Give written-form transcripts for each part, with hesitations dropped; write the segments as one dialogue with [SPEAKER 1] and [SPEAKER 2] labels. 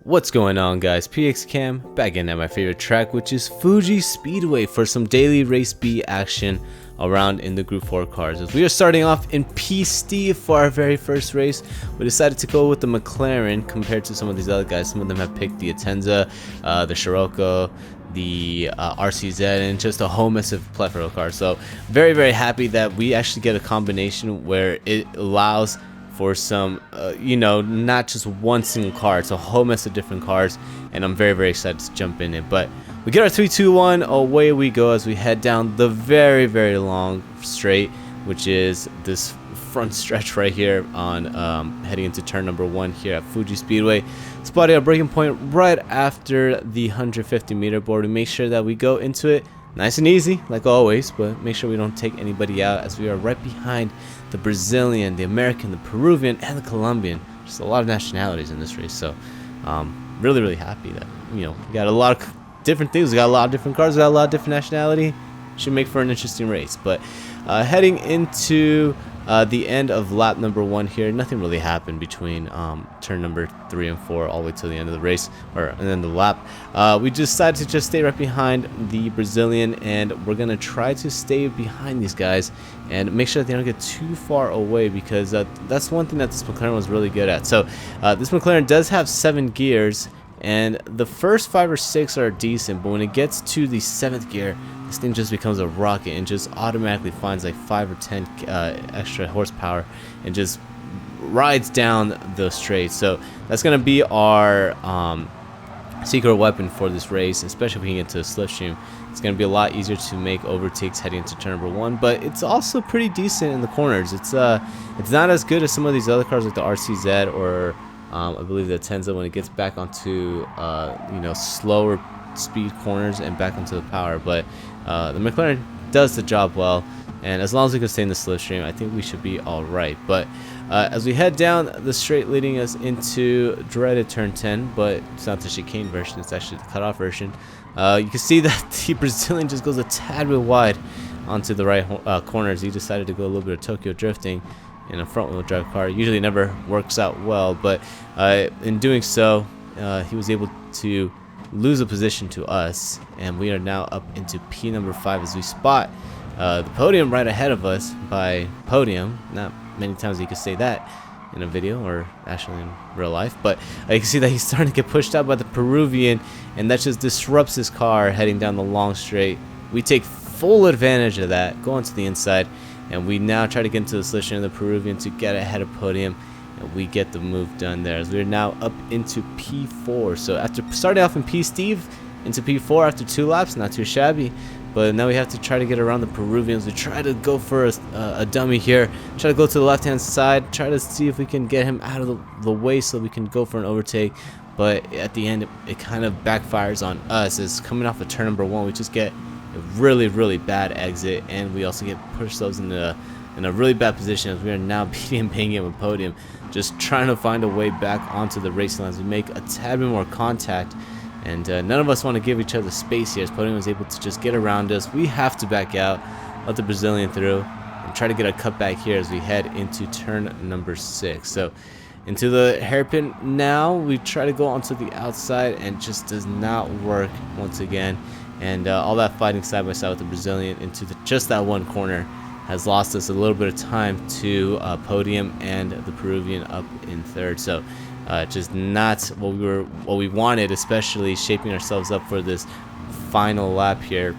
[SPEAKER 1] What's going on, guys? PX Cam back in at my favorite track, which is Fuji Speedway, for some daily race B action around in the Group 4 cars. As we are starting off in P for our very first race, we decided to go with the McLaren compared to some of these other guys. Some of them have picked the Atenza, the Scirocco, the RCZ, and just a whole mess of plethora of cars. So very happy that we actually get a combination where it allows for some not just one single car. It's a whole mess of different cars, and I'm very excited to jump in it. But we get our 3, 2, 1, away we go as we head down the very long straight, which is this front stretch right here on heading into turn number 1 here at Fuji Speedway. Spotting our braking point right after the 150-meter board. We make sure that we go into it nice and easy, like always, but make sure we don't take anybody out, as we are right behind the Brazilian, the American, the Peruvian, and the Colombian. Just a lot of nationalities in this race, so really happy that we got a lot of different things. We got a lot of different cars, we got a lot of different nationality. Should make for an interesting race. But heading into the end of lap number 1 here, nothing really happened between turn number 3 and 4 all the way to the end of the race, and then the lap. We decided to just stay right behind the Brazilian, and we're gonna try to stay behind these guys and make sure that they don't get too far away, because that's one thing that this McLaren was really good at. So this McLaren does have 7 gears, and the first 5 or 6 are decent, but when it gets to the 7th gear, this thing just becomes a rocket and just automatically finds like 5 or 10 extra horsepower and just rides down the straight. So that's going to be our secret weapon for this race, especially if we can get to a slipstream. It's going to be a lot easier to make overtakes heading into turn number 1, but it's also pretty decent in the corners. It's not as good as some of these other cars like the RCZ or I believe the Atenza when it gets back onto slower speed corners and back onto the power, but the McLaren does the job well, and as long as we can stay in the slipstream, I think we should be all right. But as we head down the straight leading us into dreaded turn 10, but it's not the chicane version, it's actually the cutoff version, you can see that the Brazilian just goes a tad bit wide onto the right corners. He decided to go a little bit of Tokyo drifting in a front-wheel drive car. Usually never works out well, but in doing so, he was able to lose a position to us, and we are now up into P number 5 as we spot the podium right ahead of us. By podium, not many times you could say that in a video or actually in real life, but you can see that he's starting to get pushed out by the Peruvian, and that just disrupts his car heading down the long straight. We take full advantage of that, go onto the inside, and we now try to get into the slipstream of the Peruvian to get ahead of podium, and we get the move done there as we're now up into P4. So after starting off in P into P4 after 2 laps, not too shabby, but now we have to try to get around the Peruvians. We try to go for a dummy here, try to go to the left hand side, try to see if we can get him out of the way so we can go for an overtake, but at the end it kind of backfires on us, as coming off of turn number 1 we just get a really bad exit, and we also get pushed those in a really bad position as we are now beating Pangam with podium, just trying to find a way back onto the racing lines. We make a tad bit more contact, and none of us want to give each other space here, as podium was able to just get around us. We have to back out, let the Brazilian through, and try to get a cut back here as we head into turn number 6. So into the hairpin now, we try to go onto the outside, and just does not work once again. And all that fighting side by side with the Brazilian into just that one corner has lost us a little bit of time to podium and the Peruvian up in 3rd. So just not what we wanted, especially shaping ourselves up for this final lap here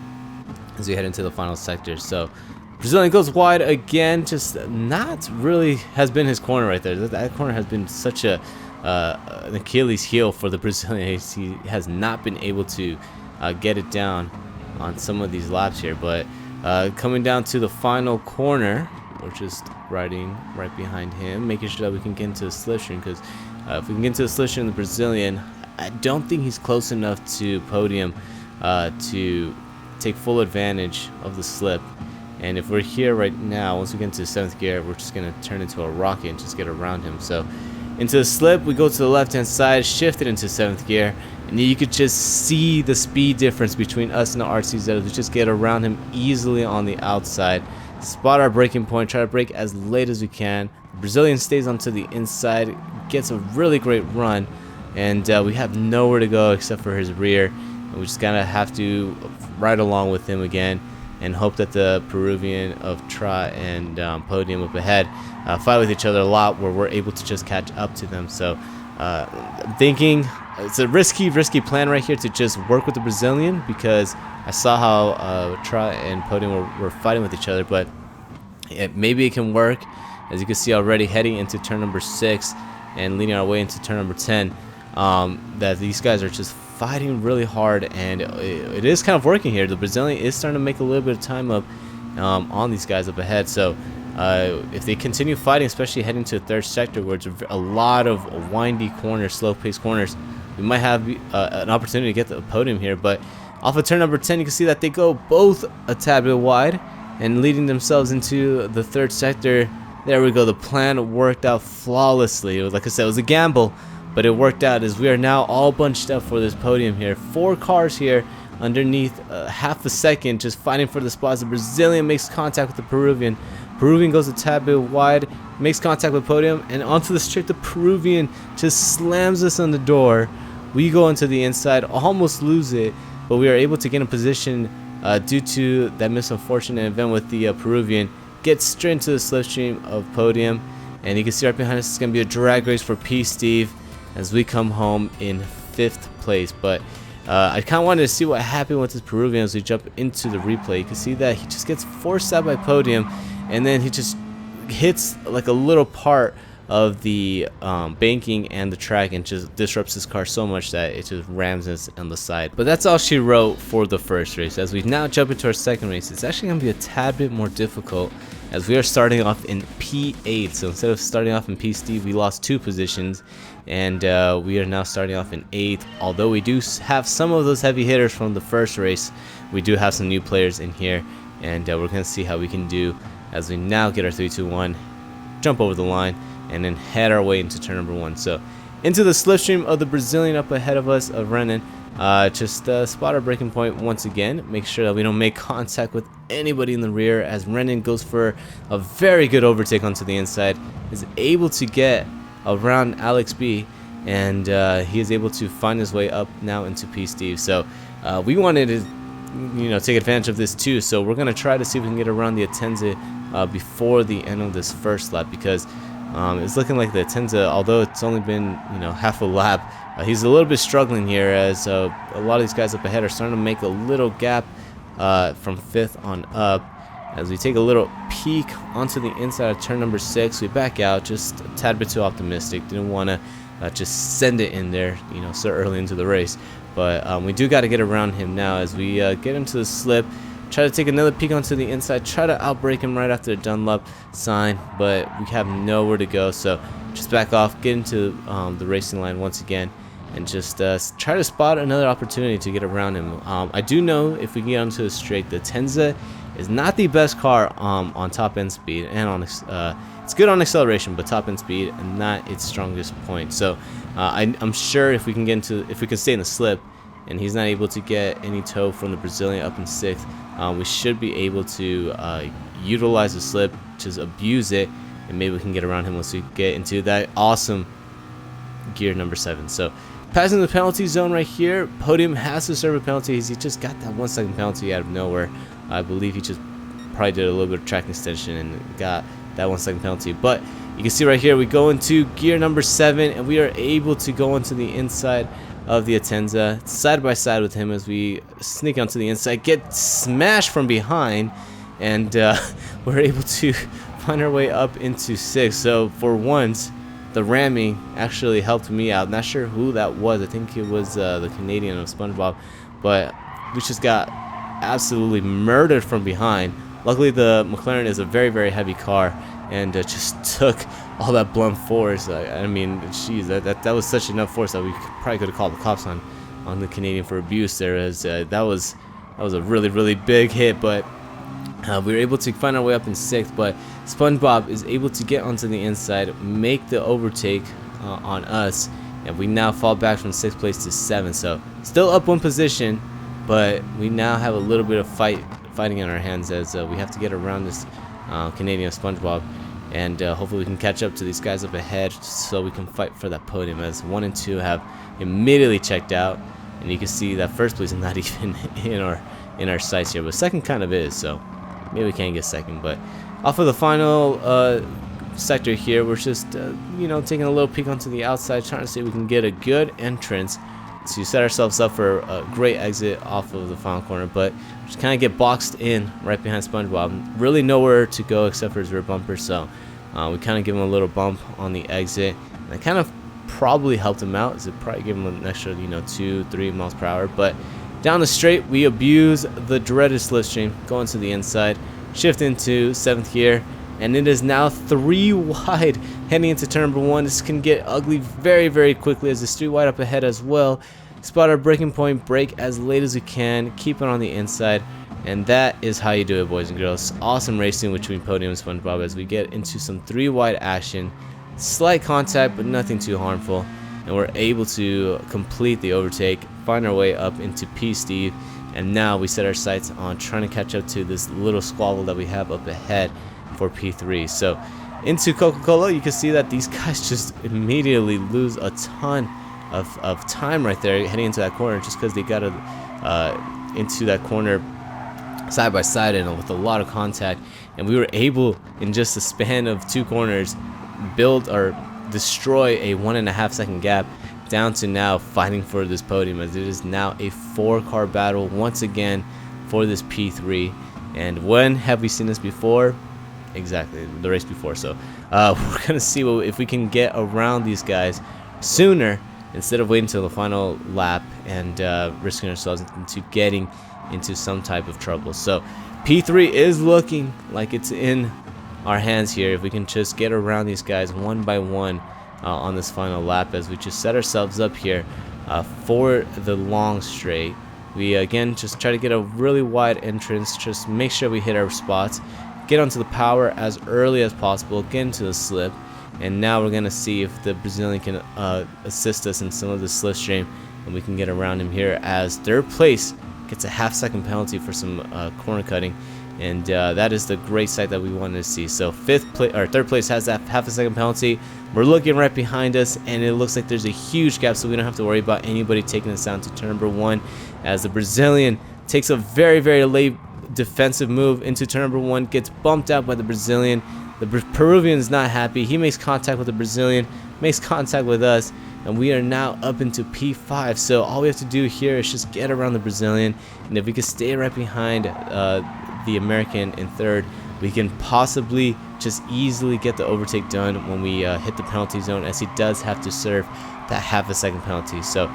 [SPEAKER 1] as we head into the final sector. So Brazilian goes wide again, just not really has been his corner right there. That corner has been such an Achilles heel for the Brazilian. He has not been able to get it down on some of these laps here, but coming down to the final corner, we're just riding right behind him, making sure that we can get into the slipstream, because if we can get into the slipstream, the Brazilian, I don't think he's close enough to podium to take full advantage of the slip. And if we're here right now, once we get into the 7th gear, we're just going to turn into a rocket and just get around him. So into the slip, we go to the left hand side, shift it into 7th gear, and you could just see the speed difference between us and the RCZ. We just get around him easily on the outside, spot our braking point, try to brake as late as we can. The Brazilian stays onto the inside, gets a really great run, and we have nowhere to go except for his rear, and we just gotta have to ride along with him again and hope that the Peruvian of Tra and Podium up ahead fight with each other a lot, where we're able to just catch up to them. So I'm thinking it's a risky plan right here to just work with the Brazilian, because I saw how Tra and Podium were fighting with each other, but maybe it can work. As you can see already, heading into turn number 6 and leading our way into turn number 10, that these guys are just fighting really hard, and it is kind of working here. The Brazilian is starting to make a little bit of time up on these guys up ahead. So if they continue fighting, especially heading to the third sector, where it's a lot of windy corners, slow-paced corners, we might have an opportunity to get the Podium here. But off of turn number 10, you can see that they go both a tad bit wide and leading themselves into the third sector. There we go. The plan worked out flawlessly. Like I said, it was a gamble, but it worked out, as we are now all bunched up for this Podium here. 4 cars here underneath half a second, just fighting for the spots. The Brazilian makes contact with the Peruvian. Peruvian goes a tad bit wide, makes contact with Podium, and onto the straight. The Peruvian just slams us on the door. We go into the inside, almost lose it, but we are able to get in position due to that unfortunate event with the Peruvian. Get straight into the slipstream of Podium, and you can see right behind us it's going to be a drag race for P. Steve as we come home in 5th place. But I kind of wanted to see what happened with this Peruvian as we jump into the replay. You can see that he just gets forced out by Podium, and then he just hits like a little part of the banking and the track, and just disrupts his car so much that it just rams us on the side. But that's all she wrote for the first race. As we now jump into our second race, it's actually going to be a tad bit more difficult, as we are starting off in P8. So instead of starting off in P. Steve, we lost 2 positions, and we are now starting off in 8th. Although we do have some of those heavy hitters from the first race, we do have some new players in here, and we're going to see how we can do as we now get our 3-2-1, jump over the line, and then head our way into turn number 1. So into the slipstream of the Brazilian up ahead of us, of Renan. Just spot our braking point once again. Make sure that we don't make contact with anybody in the rear, as Renan goes for a very good overtake onto the inside, is able to get around Alex B, and he is able to find his way up now into P. Steve. So we wanted to take advantage of this too, so we're gonna try to see if we can get around the Atenza before the end of this first lap, because it's looking like the Atenza, although it's only been half a lap, he's a little bit struggling here, as a lot of these guys up ahead are starting to make a little gap from 5th on up. As we take a little peek onto the inside of turn number 6, we back out, just a tad bit too optimistic. Didn't want to just send it in there so early into the race. But we do got to get around him now, as we get into the slip. Try to take another peek onto the inside, try to outbrake him right after the Dunlop sign, but we have nowhere to go. So just back off, get into the racing line once again, and just try to spot another opportunity to get around him. I do know if we can get onto the straight, the Atenza is not the best car on top end speed, and on it's good on acceleration, but top end speed and not its strongest point. So I'm sure if we can stay in the slip, and he's not able to get any tow from the Brazilian up in 6th, we should be able to utilize the slip, just abuse it, and maybe we can get around him once we get into that awesome gear number 7. So passing the penalty zone right here, Podium has to serve a penalty. He just got that 1 second penalty out of nowhere. I believe he just probably did a little bit of track extension and got that 1 second penalty. But you can see right here, we go into gear number 7, and we are able to go into the inside of the Atenza, side by side with him, as we sneak onto the inside, get smashed from behind, and we're able to find our way up into 6th. So for once, the ramming actually helped me out. Not sure who that was. I think it was the Canadian of SpongeBob, but we just got absolutely murdered from behind. Luckily, the McLaren is a very, very heavy car, and just took all that blunt force. I mean, jeez, that was such enough force that we probably could have called the cops on the Canadian for abuse there, as that was a really, really big hit. But we were able to find our way up in 6th, but SpongeBob is able to get onto the inside, make the overtake on us, and we now fall back from 6th place to 7th. So still up 1 position, but we now have a little bit of fighting in our hands, as we have to get around this Canadian SpongeBob, and hopefully we can catch up to these guys up ahead so we can fight for that podium, as 1 and 2 have immediately checked out, and you can see that first place is not even in our sights here, but second kind of is, so maybe we can't get second. But off of the final sector here, we're just you know, taking a little peek onto the outside, trying to see if we can get a good entrance to set ourselves up for a great exit off of the final corner, but just kind of get boxed in right behind SpongeBob. Really nowhere to go except for his rear bumper, so we kind of give him a little bump on the exit, and that kind of probably helped him out, as it probably gave him an extra, you know, 2-3 miles per hour. But down the straight, we abuse the dreaded slipstream, going to the inside, shift into 7th gear, and it is now 3 wide heading into turn number 1. This can get ugly very, very quickly, as it's 3 wide up ahead as well. Spot our braking point, brake as late as we can, keep it on the inside, and that is how you do it, boys and girls. Awesome racing between Podium and SpongeBob as we get into some 3 wide action. Slight contact, but nothing too harmful, and we're able to complete the overtake, find our way up into P Steve, and now we set our sights on trying to catch up to this little squabble that we have up ahead for P3. So into Coca-Cola, you can see that these guys just immediately lose a ton of time right there heading into that corner, just because they got into that corner side by side and with a lot of contact, and we were able in just a span of 2 corners build or destroy a 1.5 second gap down to now fighting for this podium, as it is now a 4-car battle once again for this P3. And when have we seen this before? Exactly, the race before. So we're gonna see if we can get around these guys sooner instead of waiting until the final lap and risking ourselves into getting into some type of trouble. So P3 is looking like it's in our hands here if we can just get around these guys one by one on this final lap, as we just set ourselves up here for the long straight. We again just try to get a really wide entrance, just make sure we hit our spots, get onto the power as early as possible, get into the slip, and now we're gonna see if the Brazilian can assist us in some of the slipstream, and we can get around him here, as 3rd place gets a ½ second penalty for some corner cutting, and that is the great sight that we wanted to see. So 3rd place has that ½ second penalty. We're looking right behind us, and it looks like there's a huge gap, so we don't have to worry about anybody taking us down to turn number 1, as the Brazilian takes a very, very late defensive move into turn number 1, gets bumped out by the Brazilian. The Peruvian is not happy. He makes contact with the Brazilian, makes contact with us, and we are now up into P5. So all we have to do here is just get around the Brazilian, and if we can stay right behind the American in 3rd, we can possibly just easily get the overtake done when we hit the penalty zone, as he does have to serve that ½ second penalty. So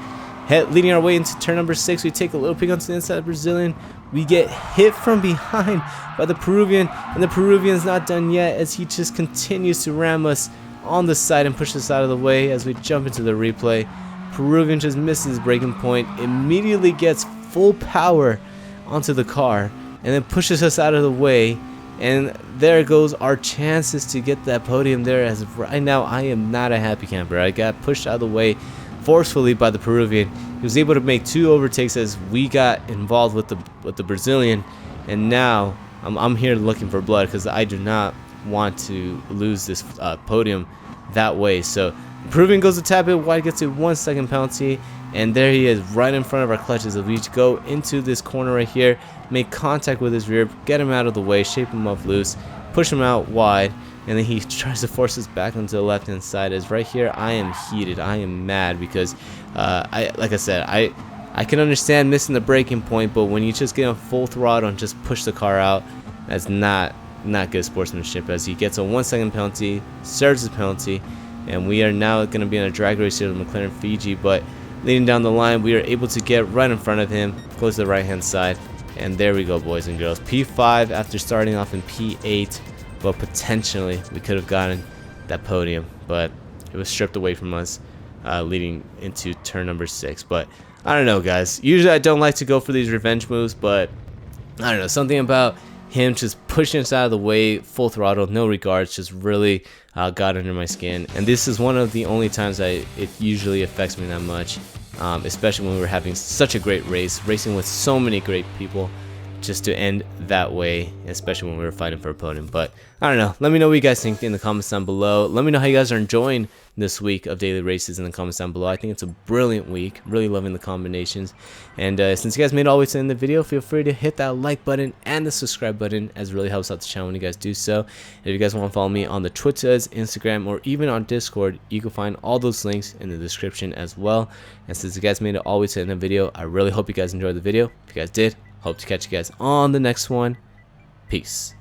[SPEAKER 1] leading our way into turn number 6, we take a little peek onto the inside of the Brazilian. We get hit from behind by the Peruvian, and the Peruvian's not done yet, as he just continues to ram us on the side and push us out of the way. As we jump into the replay, Peruvian just misses his braking point, immediately gets full power onto the car, and then pushes us out of the way, and there goes our chances to get that podium there, as right now I am not a happy camper. I got pushed out of the way forcefully by the Peruvian. He was able to make 2 overtakes as we got involved with the Brazilian, and now I'm here looking for blood, because I do not want to lose this podium that way. So Peruvian goes a tad bit wide, gets a 1 second penalty, and there he is right in front of our clutches. As we go into this corner right here, make contact with his rear, get him out of the way, shape him up loose, push him out wide, and then he tries to force us back onto the left hand side. As right here I am heated, I am mad, because like I said, I can understand missing the braking point, but when you just get on full throttle and just push the car out, that's not good sportsmanship. As he gets a 1 second penalty, serves his penalty, and we are now going to be in a drag race here with McLaren Fuji. But leading down the line, we are able to get right in front of him, close to the right hand side, and there we go, boys and girls. P5 after starting off in P8, but potentially we could have gotten that podium, but it was stripped away from us leading into turn number 6. But I don't know, guys, usually I don't like to go for these revenge moves, but I don't know, something about him just pushing us out of the way, full throttle, no regards, just really got under my skin. And this is one of the only times it usually affects me that much, especially when we were having such a great race, racing with so many great people. just to end that way, especially when we were fighting for opponent. But I don't know, let me know what you guys think in the comments down below. Let me know how you guys are enjoying this week of daily races in the comments down below. I think it's a brilliant week, really loving the combinations. And since you guys made it all the way to the end of the video, feel free to hit that like button and the subscribe button, as it really helps out the channel when you guys do so. And if you guys want to follow me on the Twitters, Instagram, or even on Discord, you can find all those links in the description as well. And since you guys made it all the way to the end of the video, I really hope you guys enjoyed the video. If you guys did, hope to catch you guys on the next one. Peace.